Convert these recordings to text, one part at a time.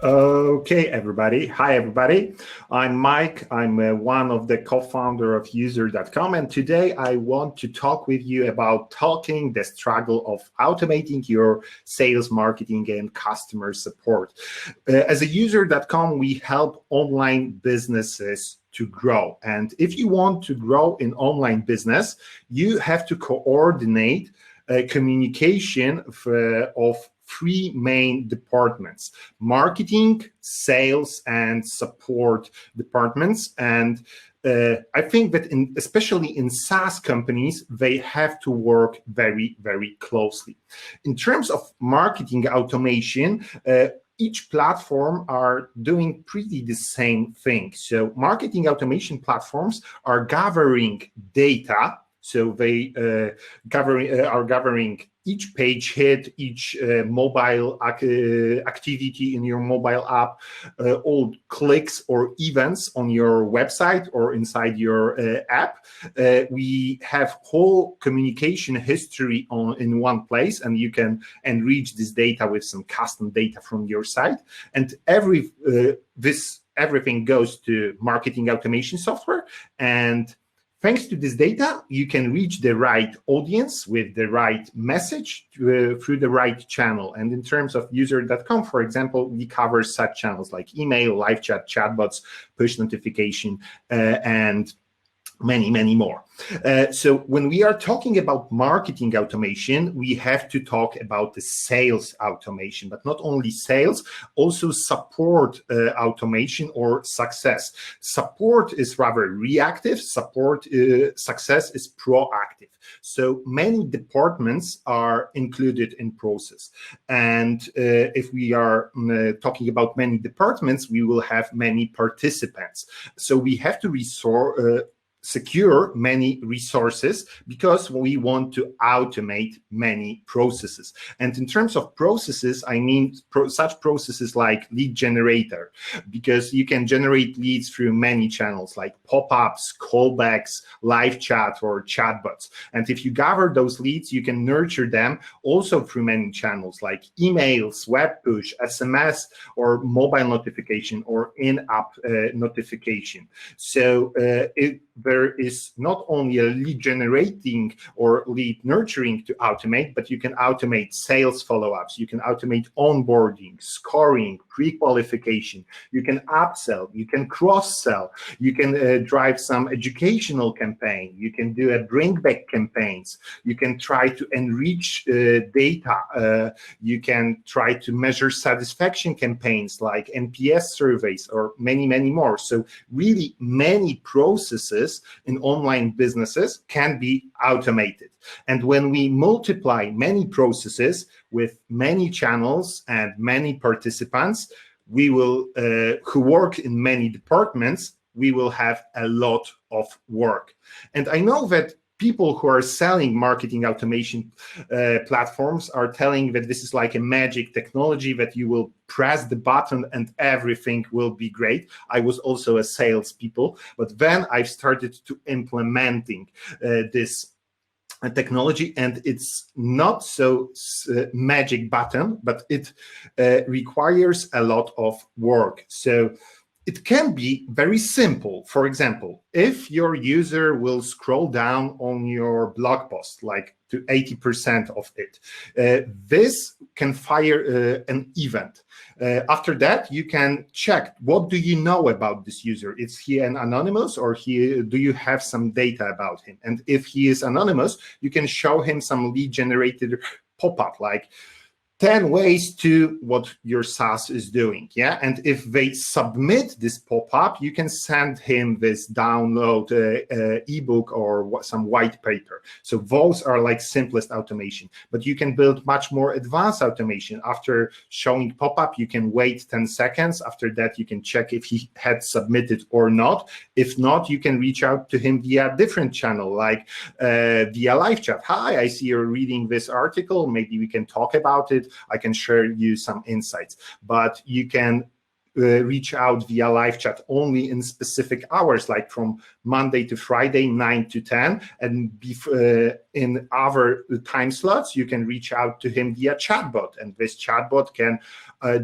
Okay, everybody. Hi, everybody. I'm Mike. I'm one of the co-founder of user.com, and today I want to talk with you about talking the struggle of automating your sales, marketing, and customer support. As a user.com, we help online businesses to grow. And if you want to grow in online business, you have to coordinate communication of three main departments: marketing, sales, and support departments. And I think that especially in SaaS companies, they have to work very, very closely. In terms of marketing automation, each platform are doing pretty the same thing. So marketing automation platforms are gathering data. So they are gathering each page hit, each mobile activity in your mobile app, all clicks or events on your website or inside your app. We have whole communication history in one place, and you can enrich this data with some custom data from your site. And everything goes to marketing automation software. And thanks to this data, you can reach the right audience with the right message through the right channel. And in terms of user.com, for example, we cover such channels like email, live chat, chatbots, push notification, and many, many more. So when we are talking about marketing automation, we have to talk about the sales automation, but not only sales, also support automation or success. Support is rather reactive, success is proactive. So many departments are included in process. And if we are talking about many departments, we will have many participants. So we have to secure many resources because we want to automate many processes. And in terms of processes, I mean such processes like lead generator, because you can generate leads through many channels like pop-ups, callbacks, live chat, or chatbots. And if you gather those leads, you can nurture them also through many channels like emails, web push, SMS, or mobile notification, or in-app notification. So there is not only a lead generating or lead nurturing to automate, but you can automate sales follow-ups, you can automate onboarding, scoring, pre-qualification, you can upsell, you can cross-sell, you can drive some educational campaign, you can do a bring-back campaigns, you can try to enrich data, you can try to measure satisfaction campaigns like NPS surveys, or many, many more. So really many processes in online businesses can be automated. And when we multiply many processes with many channels and many participants, we will, who work in many departments, we will have a lot of work. And I know that people who are selling marketing automation platforms are telling that this is like a magic technology, that you will press the button and everything will be great. I was also a salespeople, but then I've started to implementing this technology, and it's not so magic button, but it requires a lot of work. So it can be very simple. For example, if your user will scroll down on your blog post, like to 80% of it, this can fire an event. After that, you can check, what do you know about this user? Is he an anonymous, or do you have some data about him? And if he is anonymous, you can show him some lead generated pop-up, like 10 ways to what your SaaS is doing, yeah? And if they submit this pop-up, you can send him this download ebook or some white paper. So those are like simplest automation, but you can build much more advanced automation. After showing pop-up, you can wait 10 seconds. After that, you can check if he had submitted or not. If not, you can reach out to him via a different channel, like via live chat. Hi, I see you're reading this article. Maybe we can talk about it. I can share you some insights, but you can reach out via live chat only in specific hours, like from Monday to Friday, 9 to 10. And in other time slots, you can reach out to him via chatbot. And this chatbot can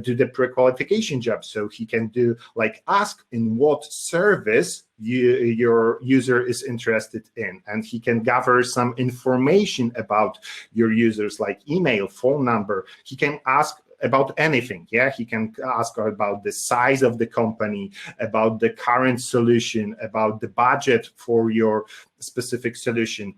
do the pre-qualification job. So he can do like ask in what service your user is interested in, and he can gather some information about your users, like email, phone number. He can ask about anything. Yeah, he can ask about the size of the company, about the current solution, about the budget for your specific solution.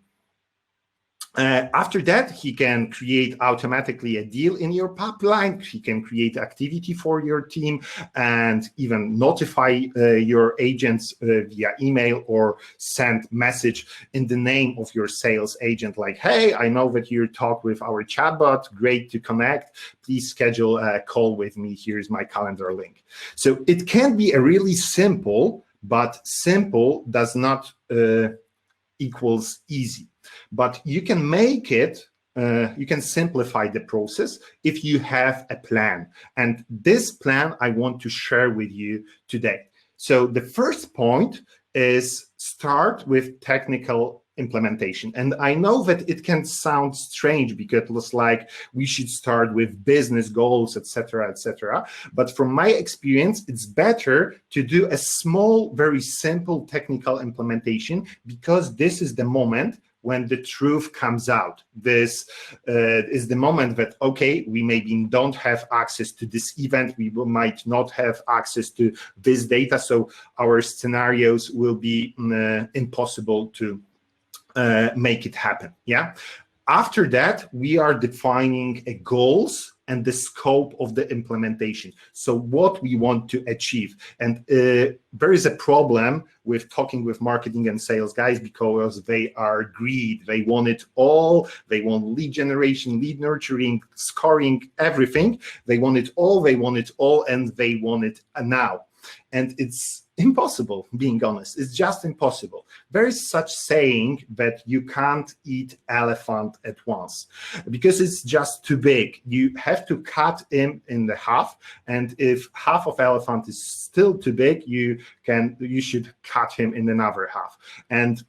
After that, he can create automatically a deal in your pipeline. He can create activity for your team and even notify your agents via email or send message in the name of your sales agent, like, hey, I know that you talk with our chatbot. Great to connect. Please schedule a call with me. Here's my calendar link. So it can be a really simple, but simple does not equals easy. But you can make it, you can simplify the process if you have a plan. And this plan I want to share with you today. So the first point is start with technical implementation. And I know that it can sound strange because it's like we should start with business goals, etc., etc. But from my experience, it's better to do a small, very simple technical implementation, because this is the moment when the truth comes out. This is the moment that, okay, we maybe don't have access to this event, we might not have access to this data, so our scenarios will be impossible to make it happen. Yeah. After that, we are defining goals and the scope of the implementation. So what we want to achieve. And there is a problem with talking with marketing and sales guys, because they are greedy. They want it all. They want lead generation, lead nurturing, scoring, everything. They want it all, and they want it now. And it's impossible, being honest. It's just impossible. There is such saying that you can't eat elephant at once because it's just too big. You have to cut him in the half, and if half of elephant is still too big, you should cut him in another half and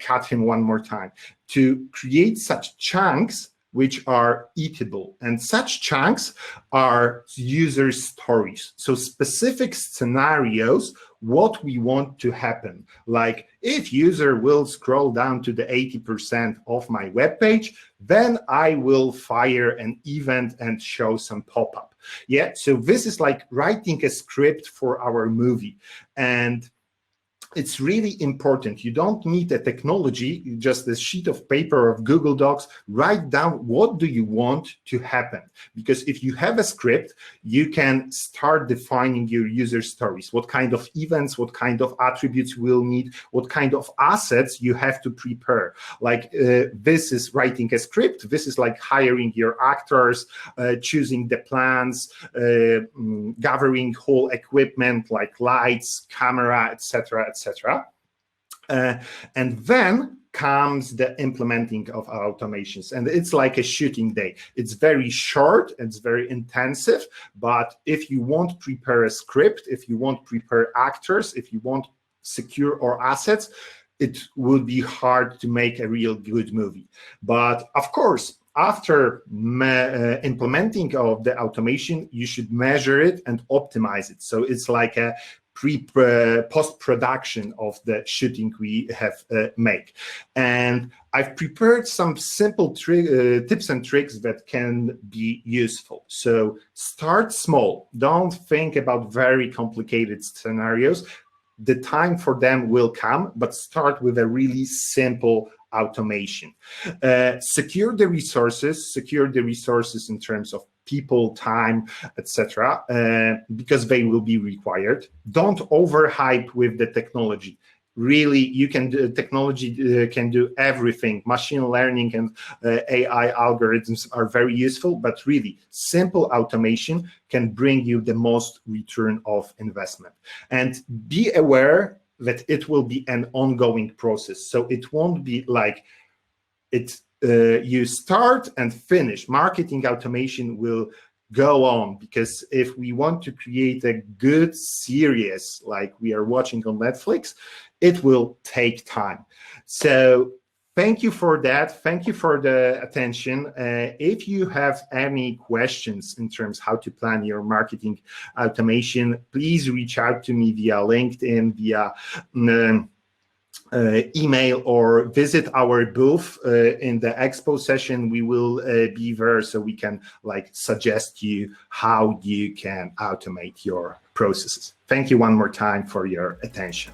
cut him one more time to create such chunks which are eatable. And such chunks are user stories. So specific scenarios, what we want to happen. Like if user will scroll down to the 80% of my web page, then I will fire an event and show some pop-up. Yeah, so this is like writing a script for our movie. And it's really important. You don't need a technology, just a sheet of paper of Google Docs. Write down what do you want to happen. Because if you have a script, you can start defining your user stories. What kind of events, what kind of attributes we'll need, what kind of assets you have to prepare. Like this is writing a script. This is like hiring your actors, choosing the plans, gathering whole equipment like lights, camera, etc., etc. And then comes the implementing of our automations. And it's like a shooting day. It's very short, it's very intensive, but if you want to prepare a script, if you want to prepare actors, if you want secure our assets, it would be hard to make a real good movie. But of course, after implementing of the automation, you should measure it and optimize it. So it's like a post-production of the shooting we have made. And I've prepared some simple tips and tricks that can be useful. So start small. Don't think about very complicated scenarios. The time for them will come, but start with a really simple automation. Secure the resources in terms of people, time, etc., because they will be required. Don't overhype with the technology. Really, you can do, technology can do everything. Machine learning and AI algorithms are very useful, but really simple automation can bring you the most return of investment. And be aware that it will be an ongoing process. So it won't be like you start and finish. Marketing automation will go on, because if we want to create a good series like we are watching on Netflix, it will take time. So thank you for that. Thank you for the attention. If you have any questions in terms how to plan your marketing automation, please reach out to me via LinkedIn, via email, or visit our booth in the expo session. We will be there, so we can suggest you how you can automate your processes. Thank you one more time for your attention.